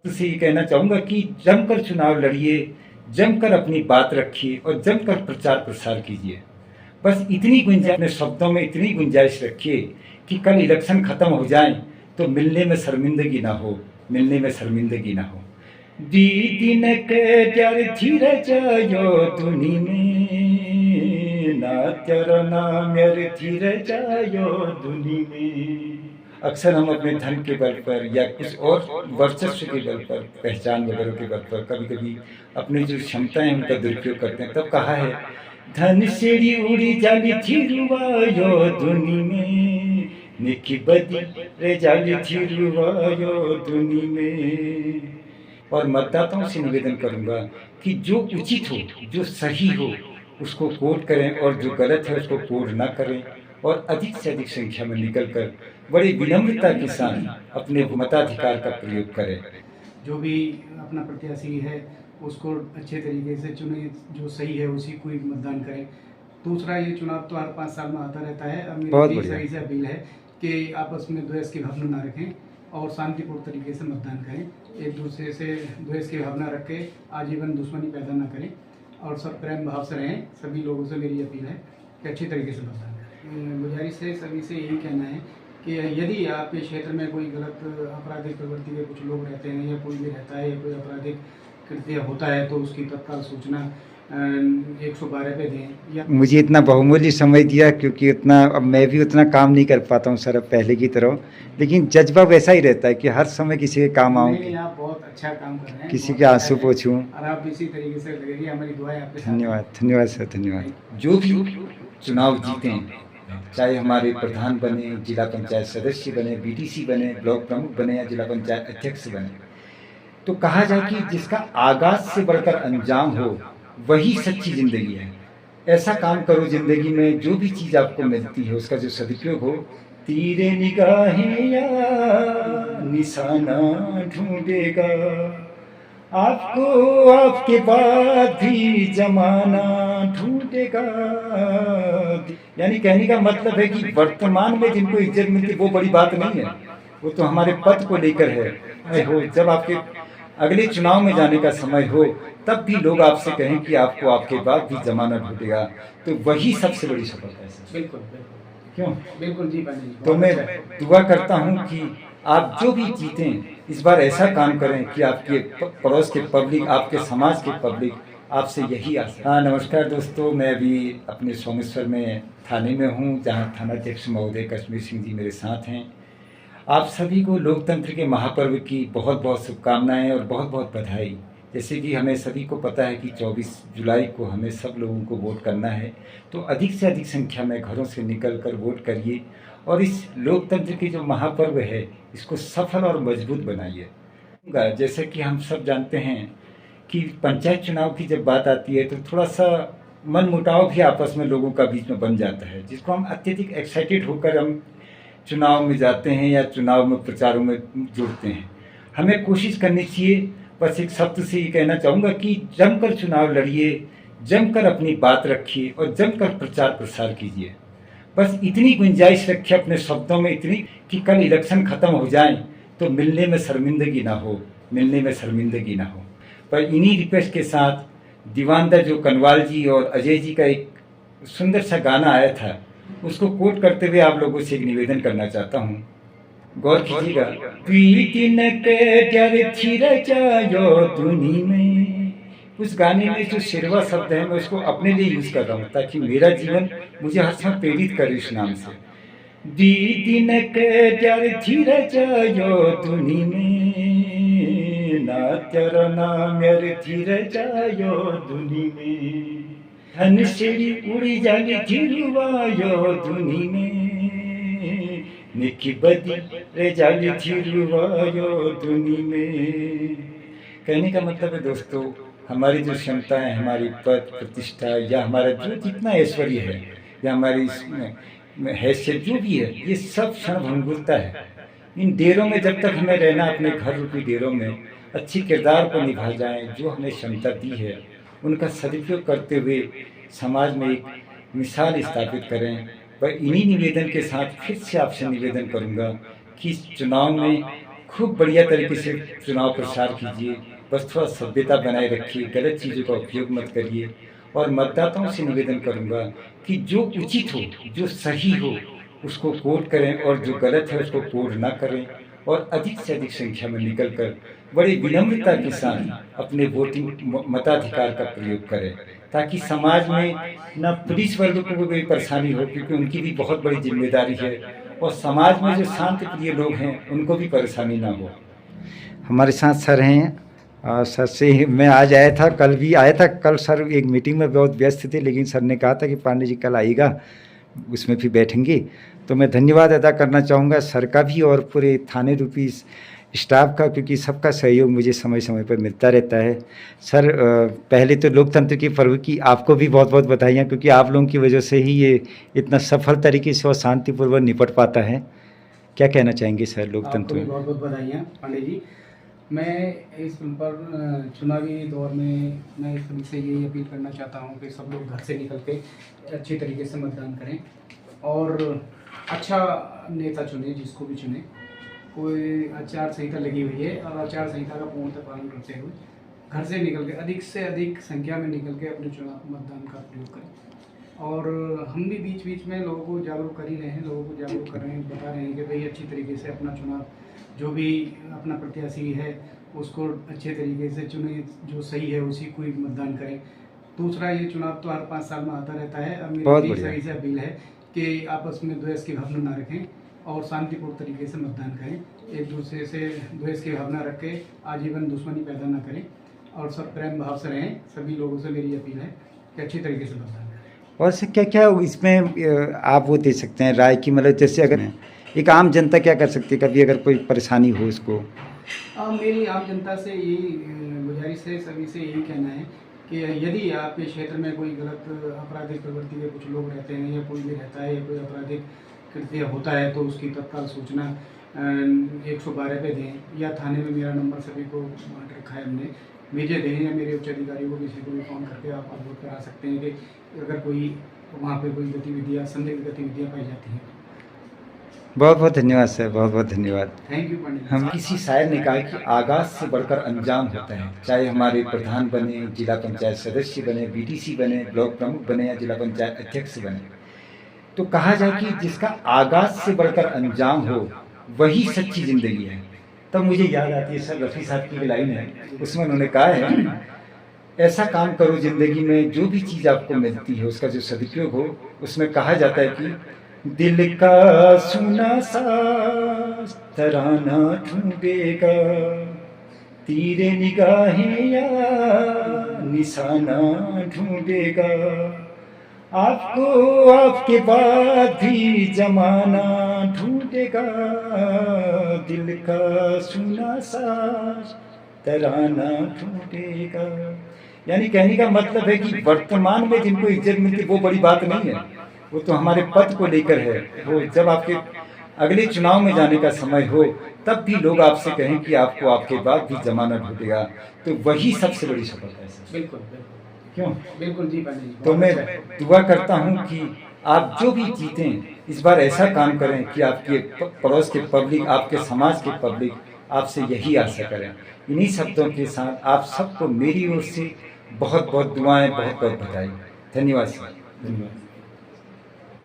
तुझसे ये कहना चाहूँगा कि जमकर चुनाव लड़िए, जमकर अपनी बात रखिए और जमकर प्रचार प्रसार कीजिए। बस इतनी गुंजाइश, अपने शब्दों में इतनी गुंजाइश रखिए कि कल इलेक्शन खत्म हो जाए तो मिलने में शर्मिंदगी ना हो, मिलने में शर्मिंदगी ना हो। दीदी ने के प्यार धीरे जायो दुनी में, ना तेरा नाम मेरे धीरे जायो दुनी में। अक्सर हम अपने धन के बल पर या कुछ और वर्चस्व के बल पर, पहचान वगैरह के बल पर कभी कभी अपनी जो क्षमताएं हैं उनका दुरुपयोग करते हैं। तब कहा है, धन सीढ़ी उड़ी जाली थी रुवायो दुनी में, निकी बदी रे जाली थी रुवायो दुनी में। और मतदाताओं से निवेदन करूंगा कि जो उचित हो, जो सही हो, उसको कोट करें और जो गलत है उसको कोट ना करें और अधिक से अधिक संख्या में निकलकर बड़ी विनम्रता के साथ अपने मताधिकार का प्रयोग करें। जो भी अपना प्रत्याशी है उसको अच्छे तरीके से चुने, जो सही है उसी को ही मतदान करें। दूसरा, ये चुनाव तो हर 5 साल में आता रहता है। अब मेरी सही से अपील है कि आपस में द्वेष की भावना ना रखें और शांतिपूर्ण तरीके से मतदान करें। एक दूसरे से द्वेष की भावना रख के आजीवन दुश्मनी पैदा ना करें और सब प्रेम भाव से रहें। सभी लोगों से मेरी अपील है कि अच्छी तरीके से मतदान करें। गुजारिश है सभी से यही कहना है कि यदि आपके क्षेत्र में कोई गलत आपराधिक प्रवृत्ति के कुछ लोग रहते हैं या कोई भी रहता है या कोई आपराधिक कृत्य होता है तो उसकी तत्काल सूचना 112 पे दें। या मुझे इतना बहुमूल्य समय दिया, क्योंकि उतना अब मैं भी उतना काम नहीं कर पाता हूँ सर अब पहले की तरह, लेकिन जज्बा वैसा ही रहता है कि हर समय किसी के काम आऊँ, आप बहुत अच्छा काम कर रहे हैं, किसी के आंसू पोंछूं। और आप इसी तरीके से लगेगी, हमारी दुआएं आपके साथ। धन्यवाद, धन्यवाद सर, धन्यवाद। जो भी चुनाव जीतें, चाहे हमारे प्रधान बने, जिला पंचायत सदस्य बने, बीटीसी बने, ब्लॉक प्रमुख बने या जिला पंचायत अध्यक्ष बने, तो कहा जाए कि जिसका आगाज से बढ़कर अंजाम हो वही सच्ची जिंदगी है। ऐसा काम करो जिंदगी में, जो भी चीज आपको मिलती है उसका जो सदुपयोग हो। तीरे निगाहें या निशाना ढूंढेगा आपको, आपके बाद भी जमाना ढूंढेगा। यानी कहने का मतलब है कि वर्तमान में जिनको इज्जत मिलती वो बड़ी बात नहीं है, वो तो हमारे पद को लेकर है। हो जब आपके अगले चुनाव में जाने का समय हो तब भी लोग आपसे कहें कि आपको आपके बाद भी जमाना ढूंढेगा, तो वही सबसे बड़ी सफलता है। बिल्कुल क्यों? बिल्कुल जी। तो मैं दुआ करता हूं कि आप जो भी जीतें इस बार ऐसा काम करें कि आपके पड़ोस के पब्लिक, आपके समाज के पब्लिक आपसे यही आशा। हाँ नमस्कार दोस्तों, मैं अभी अपने सोमेश्वर में थाने में हूँ, जहाँ थानाध्यक्ष महोदय कश्मीर सिंह जी मेरे साथ हैं। आप सभी को लोकतंत्र के महापर्व की बहुत बहुत शुभकामनाएं और बहुत बहुत बधाई। जैसे कि हमें सभी को पता है कि 24 जुलाई को हमें सब लोगों को वोट करना है, तो अधिक से अधिक संख्या में घरों से निकलकर वोट करिए और इस लोकतंत्र की जो महापर्व है इसको सफल और मजबूत बनाइए। जैसे कि हम सब जानते हैं कि पंचायत चुनाव की जब बात आती है तो थोड़ा सा मन मुटाव भी आपस में लोगों का बीच में बन जाता है, जिसको हम अत्यधिक एक्साइटेड होकर हम चुनाव में जाते हैं या चुनाव में प्रचारों में जुड़ते हैं। हमें कोशिश करनी चाहिए, बस एक शब्द से ये कहना चाहूँगा कि जमकर चुनाव लड़िए, जमकर अपनी बात रखिए और जमकर प्रचार प्रसार कीजिए। बस इतनी गुंजाइश रखिए अपने शब्दों में इतनी कि कल इलेक्शन खत्म हो जाए तो मिलने में शर्मिंदगी ना हो, मिलने में शर्मिंदगी ना हो। पर इन्हीं रिक्वेस्ट के साथ दीवानदा जो कनवाल जी और अजय जी का एक सुंदर सा गाना आया था, उसको कोट करते हुए आप लोगों से एक निवेदन करना चाहता हूँ, गौर कीजिएगा। प्रीति न के प्यार थिर जायो दुनी में। उस गाने में जो शेरवा शब्द है मैं उसको अपने लिए यूज कर रहा हूँ ताकि मेरा जीवन मुझे हर समय प्रेरित करे इस नाम से। दीदी न के प्यार थिर जायो दुनी में, ना तेरा नाम मेरे थिर जायो दुनी में। धन सीढ़ी उड़ी जाली थिरुवायो दुनी में, निकी बदी रे जाली थिरुवायो दुनी में। कहने का मतलब है दोस्तों, हमारी जो क्षमता है, हमारी पद प्रतिष्ठा या हमारा जो जितना ऐश्वर्य है या हमारी हैसियत जो भी है, ये सब क्षण भंगुरता है। इन डेरों में जब तक हमें रहना, अपने घर रूपी डेरों में अच्छी किरदार को निभा जाएं, जो हमें क्षमता दी है उनका सदुपयोग करते हुए समाज में एक मिसाल स्थापित करें। पर इन्हीं निवेदन के साथ फिर से आपसे निवेदन करूंगा कि इस चुनाव में खूब बढ़िया तरीके से चुनाव प्रचार कीजिए, बस थोड़ा सभ्यता बनाए रखिए, गलत चीज़ों का उपयोग मत करिए। और मतदाताओं से निवेदन करूंगा कि जो उचित हो, जो सही हो, उसको वोट करें और जो गलत है उसको वोट ना करें। और अधिक से अधिक संख्या में निकलकर बड़ी विनम्रता के साथ अपने वोटिंग मताधिकार का प्रयोग करें, ताकि समाज में न पुलिस वर्ग को भी कोई परेशानी हो, क्योंकि उनकी भी बहुत बड़ी जिम्मेदारी है, और समाज में जो शांति प्रिय लोग हैं उनको भी परेशानी ना हो। हमारे साथ सर हैं, सर से मैं आज आया था, कल भी आया था। कल सर एक मीटिंग में बहुत व्यस्त थे, लेकिन सर ने कहा था कि पांडे जी कल आइएगा, उसमें भी बैठेंगे। तो मैं धन्यवाद अदा करना चाहूँगा सर का भी और पूरे थाने रूपी स्टाफ का, क्योंकि सबका सहयोग मुझे समय समय पर मिलता रहता है। सर पहले तो लोकतंत्र के पर्व की आपको भी बहुत बहुत बधाइयाँ, क्योंकि आप लोगों की वजह से ही ये इतना सफल तरीके से और शांतिपूर्वक निपट पाता है। क्या कहना चाहेंगे सर लोकतंत्र में? बहुत बहुत बधाइयाँ पांडे जी। मैं इस पर चुनावी दौर में मैं सभी से यही अपील करना चाहता हूँ कि सब लोग घर से निकल के अच्छी तरीके से मतदान करें और अच्छा नेता चुने, जिसको भी चुने। कोई आचार संहिता लगी हुई है और आचार संहिता का पूर्णतः पालन करते हुए घर से निकल के अधिक से अधिक संख्या में निकल के अपने चुनाव मतदान का प्रयोग करें। और हम भी बीच बीच में लोगों को जागरूक कर ही रहे हैं, लोगों को जागरूक कर रहे हैं, बता रहे हैं कि भाई अच्छी तरीके से अपना चुनाव, जो भी अपना प्रत्याशी है उसको अच्छे तरीके से चुने, जो सही है उसी को ही मतदान करें। दूसरा, ये चुनाव तो हर 5 साल में आता रहता है। अब मेरी सही से अपील है कि आपस में द्वेष की भावना ना रखें और शांतिपूर्ण तरीके से मतदान करें। एक दूसरे से द्वेष की भावना रख के आजीवन दुश्मनी पैदा ना करें और सब प्रेम भाव से रहें। सभी लोगों से मेरी अपील है कि अच्छी तरीके से मतदान करें। और से क्या क्या इसमें आप वो दे सकते हैं राय की, मतलब जैसे अगर एक आम जनता क्या कर सकती है कभी अगर कोई परेशानी हो उसको? मेरी आम जनता से यही गुजारिश है, सभी से यही कहना है कि यदि आपके क्षेत्र में कोई गलत आपराधिक प्रवृत्ति के कुछ लोग रहते हैं या कोई भी रहता है या कोई आपराधिक कृत्य होता है तो उसकी तत्काल सूचना 112 पे दें, या थाने में मेरा नंबर सभी को बांट रखा है हमने, भेजे दें, या मेरे उच्च अधिकारियों को किसी को भी फ़ोन करके आप अवगत करा सकते हैं कि अगर कोई वहाँ पे कोई गतिविधियाँ, संदिग्ध गतिविधियाँ पाई जाती हैं। बहुत बहुत धन्यवाद सर, बहुत बहुत धन्यवाद। थैंक यू पंडित। हम किसी शायर ने कहा कि आगाज से बढ़कर अंजाम होता है। चाहे हमारे प्रधान बने, जिला पंचायत सदस्य बने, बीटीसी बने, ब्लॉक प्रमुख बने या जिला पंचायत अध्यक्ष बने, तो कहा जाए कि जिसका आगाज से बढ़कर अंजाम हो वही सच्ची जिंदगी है। तब मुझे याद आती है सर रफ़ी साहब की लाइन है, उसमें उन्होंने कहा है ऐसा काम करो जिंदगी में जो भी चीज़ आपको मिलती है उसका जो सदुपयोग हो। उसमें कहा जाता है कि दिल का सुना सा तराना ढूंढेगा, तीरे निगाहें या निशाना ढूंढेगा, आपको आपके बाद भी जमाना ढूंढेगा, दिल का सुना सा तराना ढूंढेगा। यानी कहने का मतलब है कि वर्तमान में जिनको इज्जत मिलती वो बड़ी बात नहीं है, वो तो हमारे पद को लेकर है। वो जब आपके अगले चुनाव में जाने का समय हो तब भी लोग आपसे कहें कि आपको आपके बाद भी जमाना ढूंढेगा, तो वही सबसे बड़ी सफलता है सर। बिल्कुल क्यों? बिल्कुल जी पंडित जी। तो मैं दुआ करता हूं कि आप जो भी जीतें इस बार ऐसा काम करें कि आपके पड़ोस के पब्लिक, आपके समाज के पब्लिक आपसे यही आशा करें। इन्हीं शब्दों के साथ आप सबको मेरी ओर से बहुत बहुत दुआएं, बहुत बहुत बधाई। धन्यवाद सर। धन्यवाद।